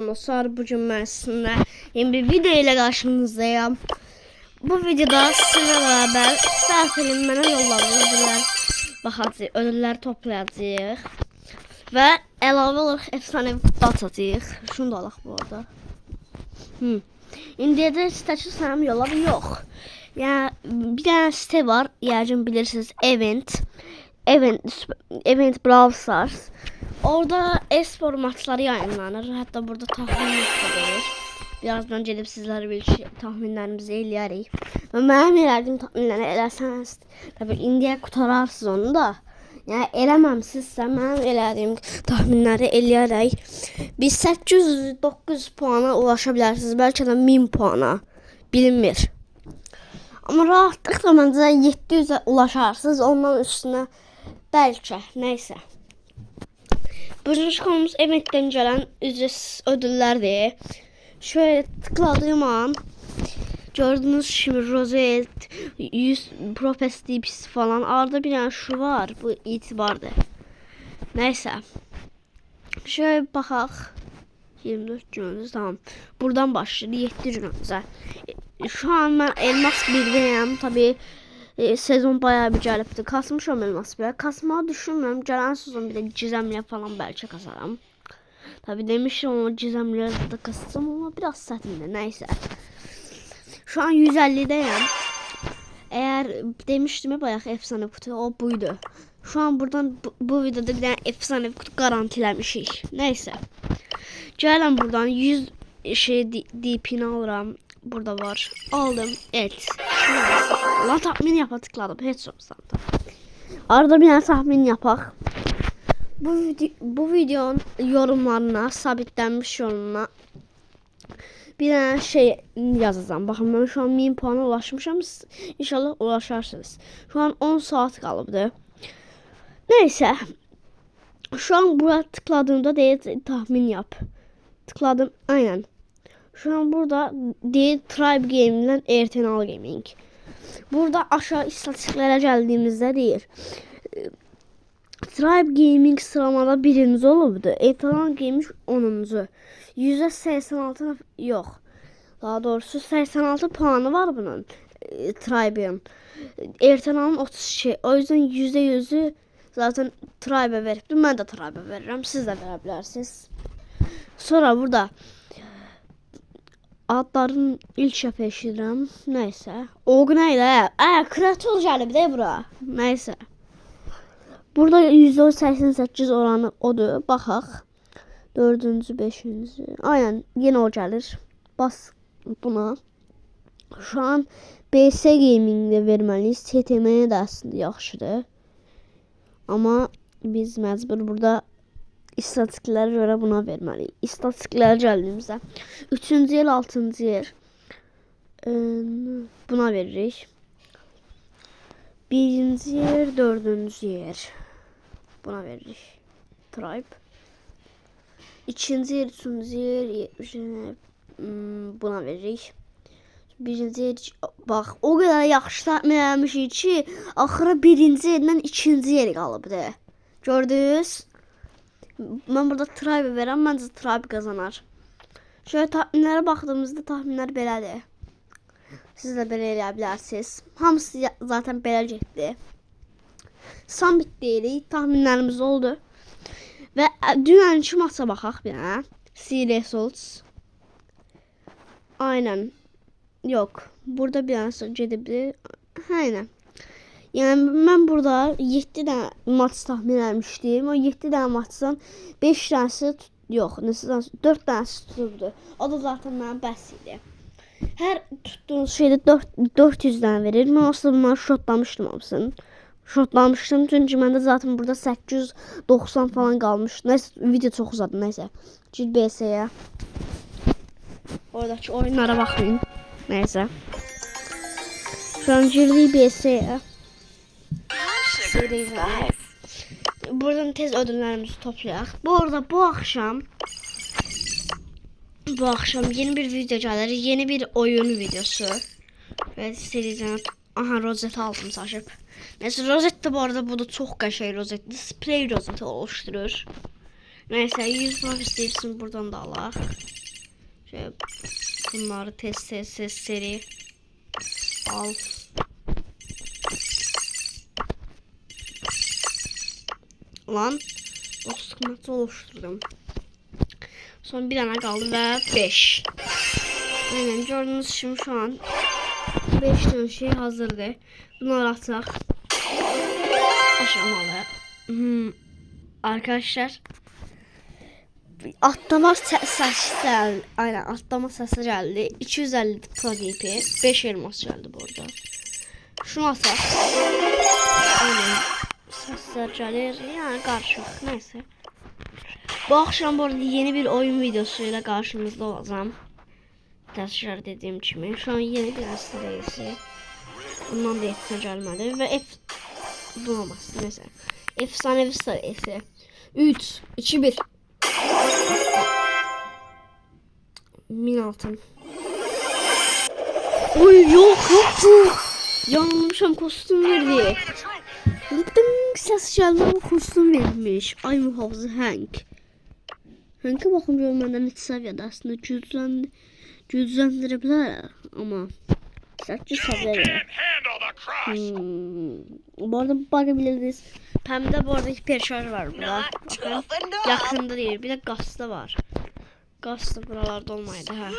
Dostlar, bugün ben sizinle yeni bir video ile karşınızdayım. Bu videoda sizinle beraber isterseniz bana yolladığınız bakacağız, ödüller toplayacağız ve əlavə olaraq efsanevi kutu atacağız. Şunu da alaq bu arada. İndiyə də sitəçi sənəm yolladı yox. Yəni bir tane site var, yəqin bilirsiniz, Event Brawl Stars. Orada espor maçları yayınlanır. Hatta burada tahmin yapılır. Birazdan gelip sizlerle bir tahminlerimizi eləyərik. Və mənim elədiyim tahminləri eləsəniz, tabii indiyə qutararsınız onu da. Yəni eləməmsinizsə mənim elədiyim tahminləri eləyərək biz 800-900 puana ulaşa bilərsiniz. Bəlkə də 1000 puana. Bilinmir. Amma rahatlıqla məncə 700'ə ulaşarsınız. Ondan üstünə bəlkə, neysə. Birinci konumuz eventten gelen ücretsiz ödüllerdi. Şöyle tıkladığım an gördüğünüz gibi Rozet, 100 Propes Tips falan. Arada bir tane şu var. Bu itibardı. Neyse. Şöyle bakaq. 24 günümüz tamam. Buradan başladı 7 günümüzə. Şu an ben elmas 1'deyim. Tabii sezon bayağı bir gəlibdi. Kasmışam elmas bir. Kasmağı düşünmürəm. Gələn sezon bir de cizemle falan belki kasarım. Tabi demiştim ama cizemle de kasacağım ama biraz sətindi. Neyse. Şu an 150'deyim. Eğer demiştim ya bayağı efsane kutu, o buydu. Şu an buradan bu videoda bir tane efsane kutu garantiləmişik. Neyse. Gələm buradan 100 DP'ni alıram. Burada var. Aldım. Evet. Lan tahmin yapa tıkladım. Hiç sorsan da. Arada bir tane tahmin yapak. Bu videonun yorumlarına, sabitlenmiş yorumuna bir tane şey yazacağım. Bakın ben şu an 1000 puana ulaşmışım. İnşallah ulaşarsınız. Şu an 10 saat kalıbdı. Neyse. Şu an buraya tıkladığımda değil tahmin yap. Tıkladım. Aynen. Şu an burada değil Tribe Gaming'den Ertenal Gaming. Burada aşağı istatistiklere geldiğimizde değil. Tribe Gaming sıralamada birinci olubdu. Ertenal Gaming 10'uncu. %86 yok. Daha doğrusu 86 puanı var bunun. Tribe'ın. Ertenal'ın 32. O yüzden %100'ü zaten Tribe'e veribdim. Ben de Tribe'e veririm. Siz de verebilirsiniz. Sonra burada adların ilk şəfə eşidirəm. Neyse. O gün elə. Kreator gəlib də bura. Neyse. Burada %88 oranı odur. Baxaq. 4-cü, 5-ci. Aynen. Yine o gəlir. Bas buna. Şu an BS Gaming'de vermeliyiz. TTM'ye də əslində yaxşıdır. Amma biz məcbur burada İstatistiklərə görə buna verməliyik. İstatistiklərə gəldiyimizdə 3-cü yer, 6-cı yer buna veririk. 1-ci yer, 4-cü yer buna veririk. Tribe. 2-ci yer, 3-cü yer buna veririk. 1-ci yer, bax o qədər yaxşı təxmin eləmişik ki, axıra 1-ci yerdən 2-ci yer qalıbdı. Gördünüz? Ben burada Tribe verəm, məncə Tribe qazanar. Şöyle tahminlərə baxdığımızda tahminlər belədir. Siz də belə eləyə bilərsiniz. Hamısı zaten belə getdi. Summit deyirik, tahminlərimiz oldu. Və dünənki maça baxaq bir dənə. See results. Aynen. Yok. Burada bir dənə gedibdi. Aynen. Yani ben burada 7 tane maç tahmin etmiştim. O 7 tane maçdan 5 tanesi yok. Mesela 4 tanesi tutuldu. O da zaten mənim bəs idi. Her tuttuğunuz şeyde 400'den verir. Ben aslında bunları shotlamıştım hamısını. Shotlamıştım çünkü bende zaten burada 890 falan kalmıştı. Neyse video çok uzadı neyse. Git BS'ye. Oradaki oyunlara bakmayın. Neyse. Şu an girdik BS'ye. Buradan tez ödüllerimizi toplayaq. Bu arada bu akşam yeni bir video gəlir. Yeni bir oyun videosu. Ve seriden aha rozet aldım saçıp. Mesela rozet de bu arada bu da çok qəşəng rozetdir. Sprey rozeti oluşturur. Neyse 100 profes Davis'in buradan da alaq. Şöyle bunları test seri al. Lan dostluk matı oluşturdum. Son bir tane kaldı ve 5. Aynen gördüğünüz şimdi şu an 5 tane şey hazırdı. Bunları atsak aşamalı. Arkadaşlar atlama sesi aynen atlama sesi geldi. 250 kadipi 5 elmas geldi bu arada. Şunu atak. Aynen sesler gelir yani karışık neyse. Bu akşam bu arada yeni bir oyun videosuyla karşınızda olacağım. Tekrar dediğim gibi şu an yeni bir serisi. Bundan da yetişe gelmedi ve bulamaz mesela. Efsanevi serisi. 3, 2, 1. 1000 altın. Oy yok. Yanılmışım kostüm verdi. Ding ses geldi ama kostüm vermiş. Ay muhafızı Hank. Hank'a bakın görmeden hiç seviyede aslında cüzdandırebilir ama 8 seviye. Bu arada bakabiliriz. Pem'de bu arada hiper şarj var burada. Bakın yakında değil. Bir de gazda var. Gazda buralarda olmaydı ha.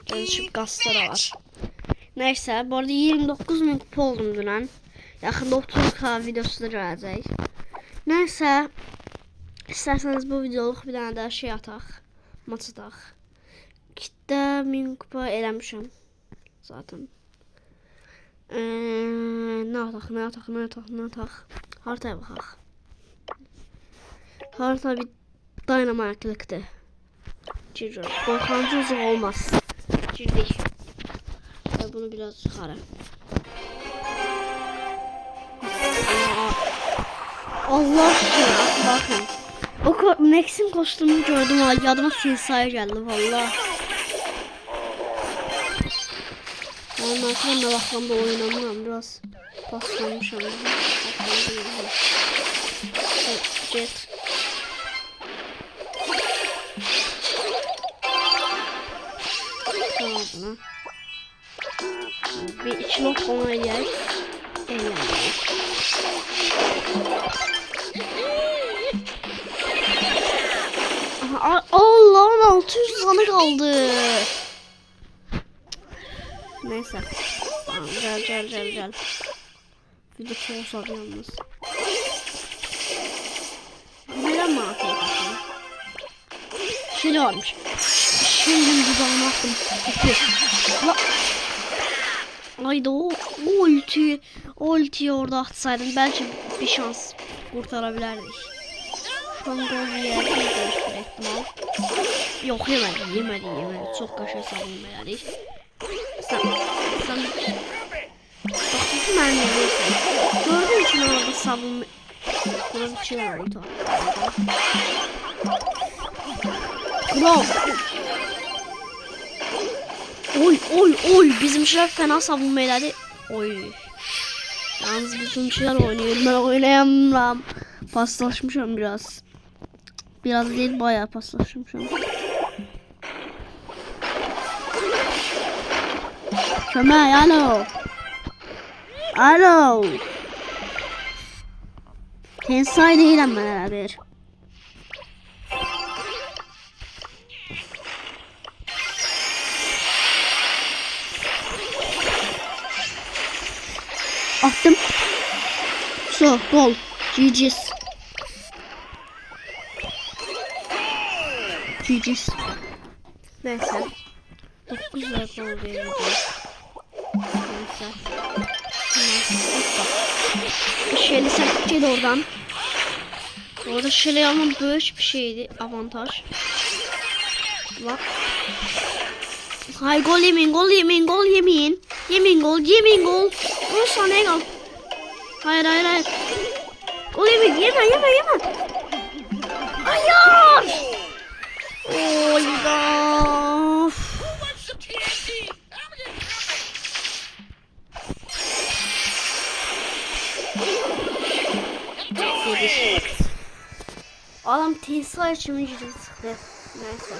Çalışıp gazda da var. Neyse bu arada 29.000 kupa oldum dün. Yakında 30k videosu da gelecek. Neyse. İsterseniz bu videoluk bir tane daha şey ataq. Maç ataq. Kitdə 1000 kupa eləmişəm. Zaten. Ne ataq. Haritaya baxaq. Harita bir dynamiklikdir. Giriyor. Qorxancı uzaq olmaz. Girdik. Ve bunu biraz çıxarım. Allah aşkına bakın. O Max'in kostümünü gördüm ha. Yadıma Sensai geldi valla. Ondan sonra ne vaxtında oynamıram. Biraz paslanmışam. Jet. Tamam buna. Bir içi lok ona eləyək. Allah'ın 600 canı kaldı. Neyse. Tamam, gel. Video çok uzadı yalnız. Neden mi atayım? Şöyle varmış. Şimdi güzel attım. Haydi o ultiyi orada atsaydım belki bir şans kurtarabilirdik. Şu an gol yerdi bir ihtimal. Yok yemedi. Çok kaşa savunmayalıyız. Sen bakın ben neyse. Gördüğün için orada savunma. Burada bir şey var orada. Kral. Oy bizimkiler fena savunmayladı. Oy. Yalnız bizimkiler oynuyor. Ben oynayamam. Paslaşmışım biraz. Biraz değil bayağı paslaşmışım. Kömer alo. Tensai değilim ben beraber. Attım. So gol. GG's. Neyse. 9 dakika oldu video. Neyse. Şöyle sen oradan. Orada şöyle ama böyle bir şeydi. Avantaj. Bak. Hay gol yemin. Yemin gol. 10 saniye kal. Hayır. Gol yemin. Yeme. Hayır. Oyda. Adam T-Sire kimi girdi çıxdı. Neyse.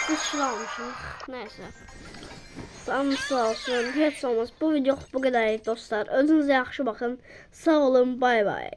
9 kill almışım. Neyse. Sağ olsun. Heç olmaz. Bu video bu qədər dostlar. Özünüzə yaxşı baxın. Sağ olun. Bay bay.